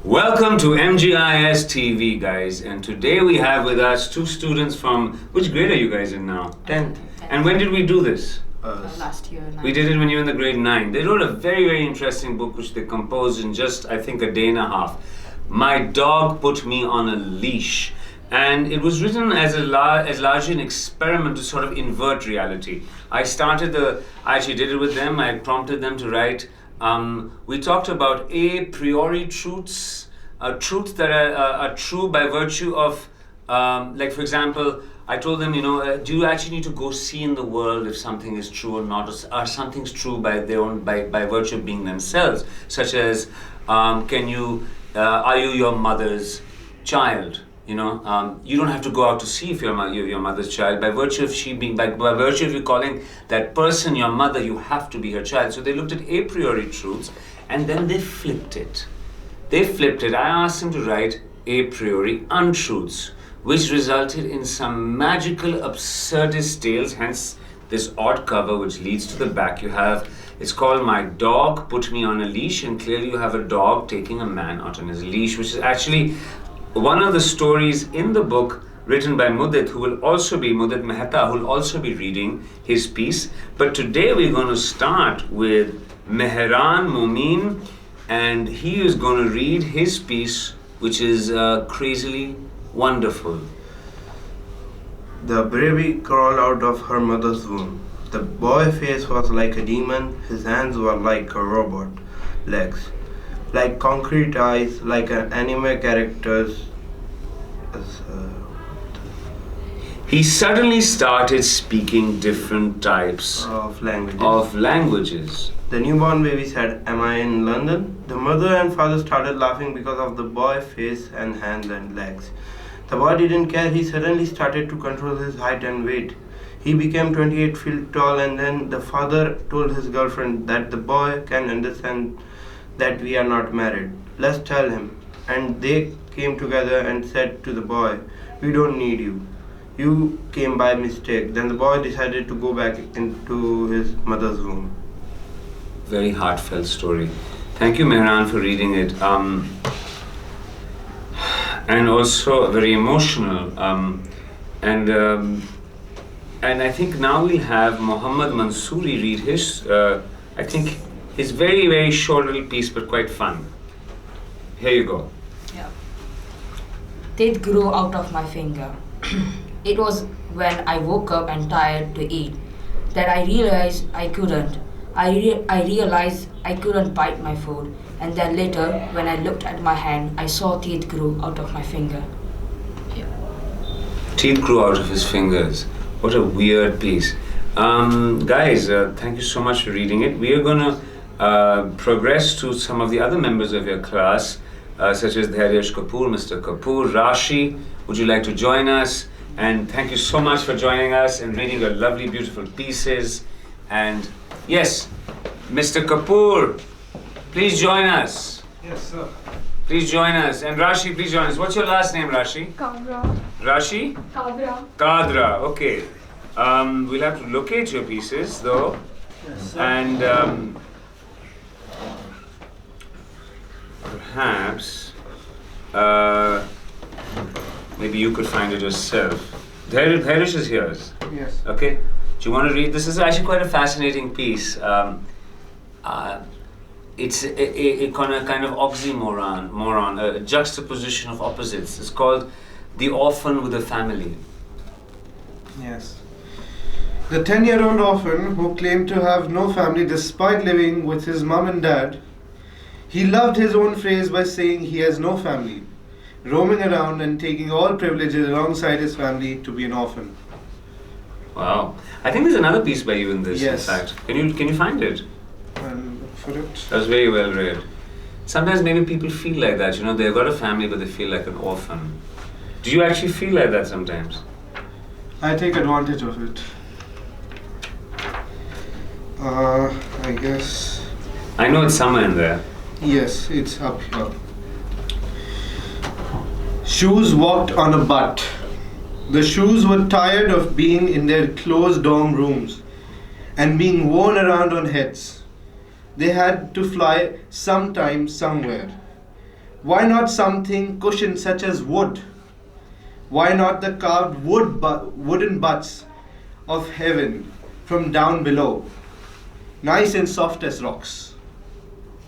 Welcome to MGIS TV, guys, and today we have with us two students from, which grade are you guys in now? 10th. And when did we do this? Last year. We did it when you were in the grade 9. They wrote a very, very interesting book which they composed in just, I think, a day and a half. My Dog Put Me on a Leash. And it was written as largely an experiment to sort of invert reality. I actually did it with them. I prompted them to write. We talked about a priori truths, truths that are true by virtue of, like for example, I told them, do you actually need to go see in the world if something is true or not, or something's true by virtue of being themselves, such as, are you your mother's child? You don't have to go out to see if you're your mother's child. By virtue of by virtue of you calling that person your mother, you have to be her child. So they looked at a priori truths, and then they flipped it. I asked them to write a priori untruths, which resulted in some magical absurdist tales, hence this odd cover which leads to the back. It's called My Dog Put Me on a Leash, and clearly you have a dog taking a man out on his leash, which is actually one of the stories in the book written by Mudit Mehta, who will also be reading his piece. But today we're going to start with Mehran Momin, and he is going to read his piece, which is crazily wonderful. The baby crawled out of her mother's womb. The boy's face was like a demon, his hands were like a robot legs, like concrete eyes, like an anime character's. He suddenly started speaking different types of languages. The newborn baby said, "Am I in London?" The mother and father started laughing because of the boy's face and hands and legs. The boy didn't care. He suddenly started to control his height and weight. He became 28 feet tall, and then the father told his girlfriend that the boy can understand that we are not married. Let's tell him. And they came together and said to the boy, "We don't need you. You came by mistake." Then the boy decided to go back into his mother's womb. Very heartfelt story. Thank you, Mehran, for reading it. And also very emotional. And I think now we have Muhammad Mansoori read his, I think, his very, very short little piece, but quite fun. Here you go. Yeah. Teeth grew out of my finger. It was when I woke up and tired to eat that I realized I couldn't. I realized I couldn't bite my food, and then later, when I looked at my hand, I saw teeth grew out of my finger. Yeah. Teeth grew out of his fingers. What a weird piece. Guys, thank you so much for reading it. We are going to progress to some of the other members of your class, such as Dhairesh Kapoor, Mr. Kapoor, Rashi. Would you like to join us? And thank you so much for joining us and reading your lovely, beautiful pieces. And yes, Mr. Kapoor, please join us. Yes, sir. Please join us. And Rashi, please join us. What's your last name, Rashi? Kadra. Rashi? Kadra. Kadra, okay. We'll have to locate your pieces, though. Yes, sir. And perhaps maybe you could find it yourself. Dhairish is here. Yes. Okay. Do you want to read? This is actually quite a fascinating piece. It's a kind of oxymoron, a juxtaposition of opposites. It's called The Orphan with a Family. Yes. The 10-year-old orphan who claimed to have no family despite living with his mom and dad, he loved his own phrase by saying he has no family, roaming around and taking all privileges alongside his family to be an orphan. Wow. I think there's another piece by you in this, Yes. in fact. Can you find it? I'll look for it. That was very well read. Sometimes maybe people feel like that, they've got a family but they feel like an orphan. Do you actually feel like that sometimes? I take advantage of it. I guess. I know it's somewhere in there. Yes, it's up here. Shoes walked on a butt. The shoes were tired of being in their closed dorm rooms and being worn around on heads. They had to fly sometime, somewhere. Why not something cushioned such as wood? Why not the carved wooden butts of heaven from down below, nice and soft as rocks?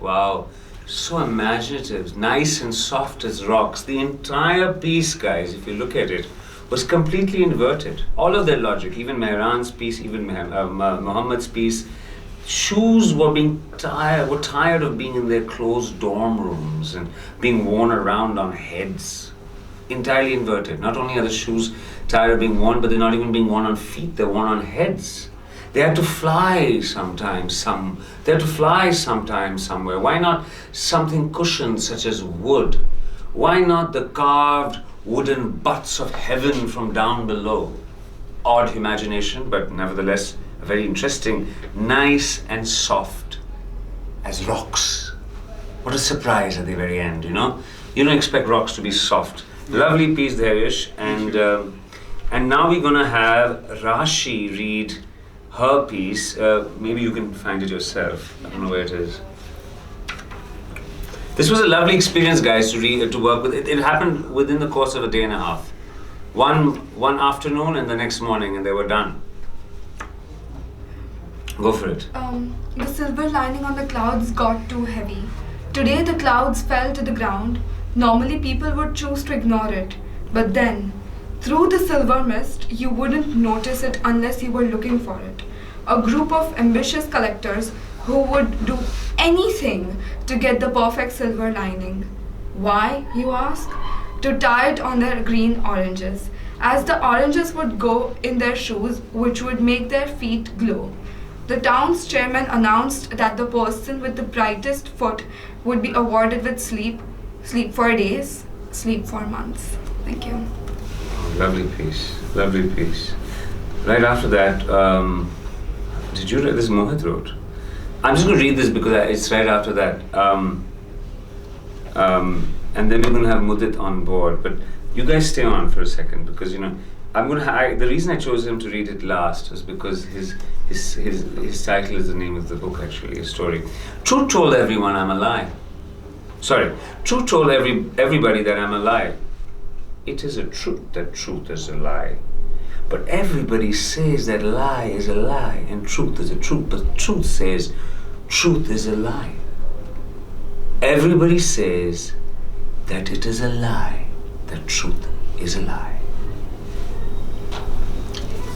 Wow, so imaginative, nice and soft as rocks. The entire piece, guys, if you look at it, was completely inverted. All of their logic, even Mehran's piece, even Muhammad's piece, shoes were tired of being in their closed dorm rooms and being worn around on heads. Entirely inverted. Not only are the shoes tired of being worn, but they're not even being worn on feet, they're worn on heads. They had to fly sometimes somewhere. Why not something cushioned such as wood? Why not the carved wooden butts of heaven from down below? Odd imagination, but nevertheless very interesting. Nice and soft as rocks. What a surprise at the very end, you know? You don't expect rocks to be soft. Lovely piece there, Ish. And now we're gonna have Rashi read her piece. Maybe you can find it yourself. I don't know where it is. This was a lovely experience, guys, to work with. It happened within the course of a day and a half. One afternoon and the next morning, and they were done. Go for it. The silver lining on the clouds got too heavy. Today the clouds fell to the ground. Normally people would choose to ignore it. But then, through the silver mist, you wouldn't notice it unless you were looking for it. A group of ambitious collectors who would do anything to get the perfect silver lining. Why, you ask? To tie it on their green oranges, as the oranges would go in their shoes, which would make their feet glow. The town's chairman announced that the person with the brightest foot would be awarded with sleep for days, sleep for months. Thank you. Lovely piece, lovely piece. Right after that, did you read this? Mohit wrote. I'm just going to read this because it's right after that. And then we're going to have Mudit on board. But you guys stay on for a second because, you know, the reason I chose him to read it last was because his title is the name of the book, actually, a story. Truth told everyone I'm a lie. Sorry, truth told everybody that I'm a lie. It is a truth that truth is a lie. But everybody says that lie is a lie and truth is a truth. But truth says truth is a lie. Everybody says that it is a lie, that truth is a lie.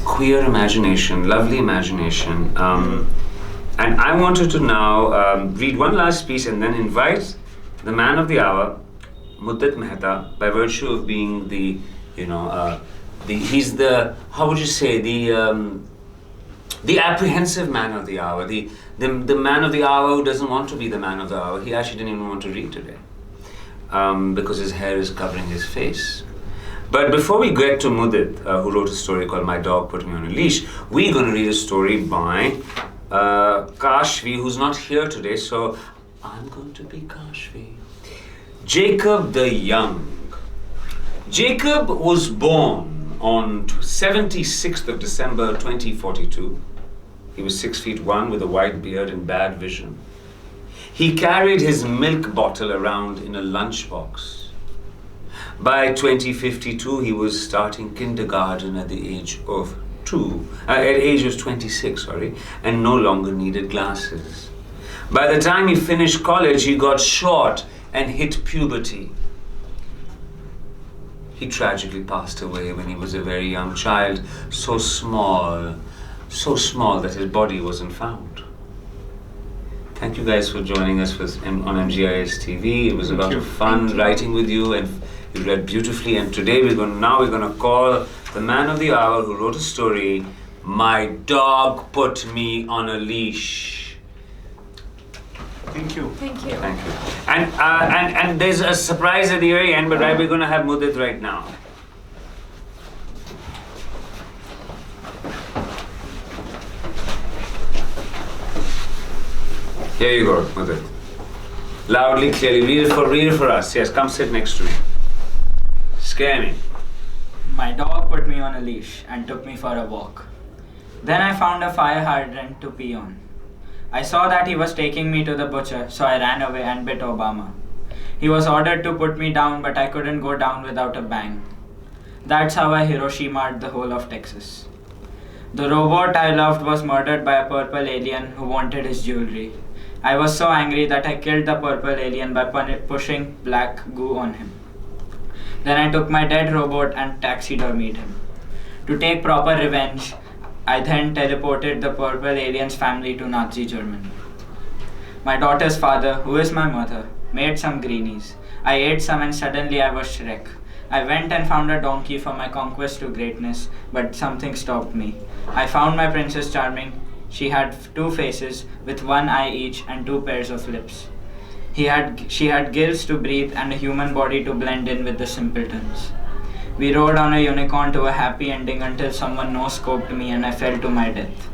Queer imagination, lovely imagination. And I wanted to now read one last piece and then invite the man of the hour, Mudit Mehta, by virtue of being he's the, how would you say, the apprehensive man of the hour, the man of the hour who doesn't want to be the man of the hour. He actually didn't even want to read today because his hair is covering his face. But before we get to Mudit, who wrote a story called My Dog Put Me on a Leash, we're going to read a story by Kashvi, who's not here today, so I'm going to be Kashvi. Jacob the Young. Jacob was born on 76th of December 2042. He was 6'1" with a white beard and bad vision. He carried his milk bottle around in a lunchbox. By 2052, he was starting kindergarten at the age of 26, and no longer needed glasses. By the time he finished college, he got short and hit puberty. He tragically passed away when he was a very young child, so small that his body wasn't found. Thank you guys for joining us on MGIS TV. It was a lot of fun writing with you, and you read beautifully. And today we're going to call the man of the hour who wrote a story, My Dog Put Me on a Leash. Thank you. Thank you. Thank you. And there's a surprise at the very end, but we're going to have Mudit right now. Here you go, Mudit. Loudly, clearly. Read it for us. Yes, come sit next to me. Scare me. My dog put me on a leash and took me for a walk. Then I found a fire hydrant to pee on. I saw that he was taking me to the butcher, so I ran away and bit Obama. He was ordered to put me down, but I couldn't go down without a bang. That's how I Hiroshima'd the whole of Texas. The robot I loved was murdered by a purple alien who wanted his jewelry. I was so angry that I killed the purple alien by pushing black goo on him. Then I took my dead robot and taxidermied him. To take proper revenge, I then teleported the purple alien's family to Nazi Germany. My daughter's father, who is my mother, made some greenies. I ate some and suddenly I was Shrek. I went and found a donkey for my conquest to greatness, but something stopped me. I found my Princess Charming. She had 2 faces with 1 eye each and 2 pairs of lips. She had gills to breathe and a human body to blend in with the simpletons. We rode on a unicorn to a happy ending until someone no-scoped me and I fell to my death.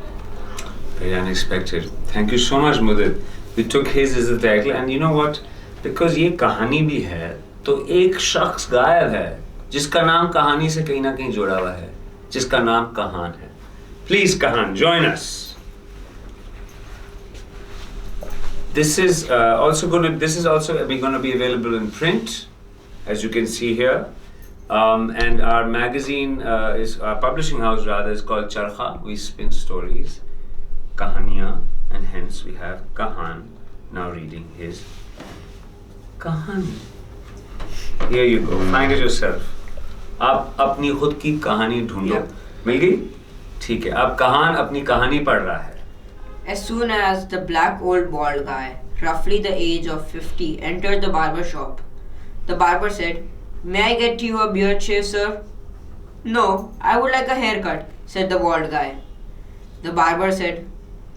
Very unexpected. Thank you so much, Mudit. We took his as the title, and you know what? Because ये कहानी भी है, तो एक शख्स गायब है, जिसका नाम कहानी से कहीं ना कहीं जुड़ा हुआ है, जिसका नाम कहान है. Please, Kahan, join us. This is also going to be available in print, as you can see here. And our magazine our publishing house rather is called Charkha. We spin stories, kahaniyan, and hence we have Kahan now reading his kahani. Here you go. Find it yourself. आप अपनी खुद की कहानी ढूंढो. मिल गई? ठीक है. अब कहान अपनी कहानी पढ़ रहा है. As soon as the black old bald guy, roughly the age of 50, entered the barber shop, the barber said, "May I get you a beard shave, sir?" "No, I would like a haircut," said the bald guy. The barber said,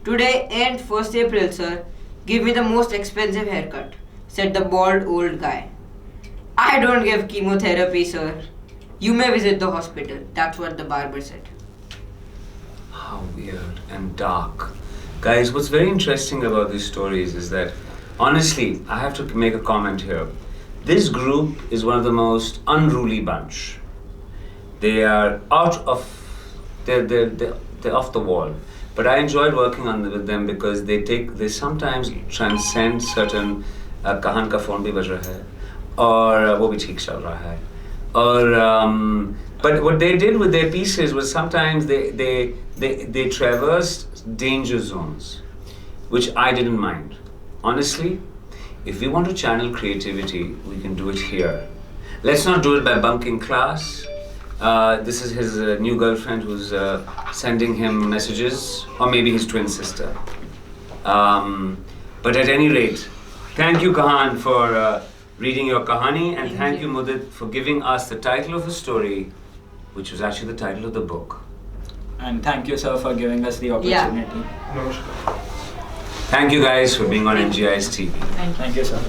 "Today ain't 1st April, sir. Give me the most expensive haircut," said the bald old guy. "I don't give chemotherapy, sir. You may visit the hospital," that's what the barber said. How weird and dark. Guys, what's very interesting about these stories is that, honestly, I have to make a comment here. This group is one of the most unruly bunch. They are they're off the wall. But I enjoyed working with them because they sometimes transcend certain kahan ka phone bhi baj raha hai, or wo bhi theek chal raha hai, or but what they did with their pieces was sometimes they traversed danger zones, which I didn't mind. Honestly, if we want to channel creativity, we can do it here. Let's not do it by bunking class. This is his new girlfriend who's sending him messages, or maybe his twin sister. But at any rate, thank you, Kahan, for reading your kahani, and thank you, Mudit, for giving us the title of a story, which was actually the title of the book. And thank you, sir, for giving us the opportunity. Namaskar. Thank you guys for being on NGI's TV. Thank you. Thank you, sir.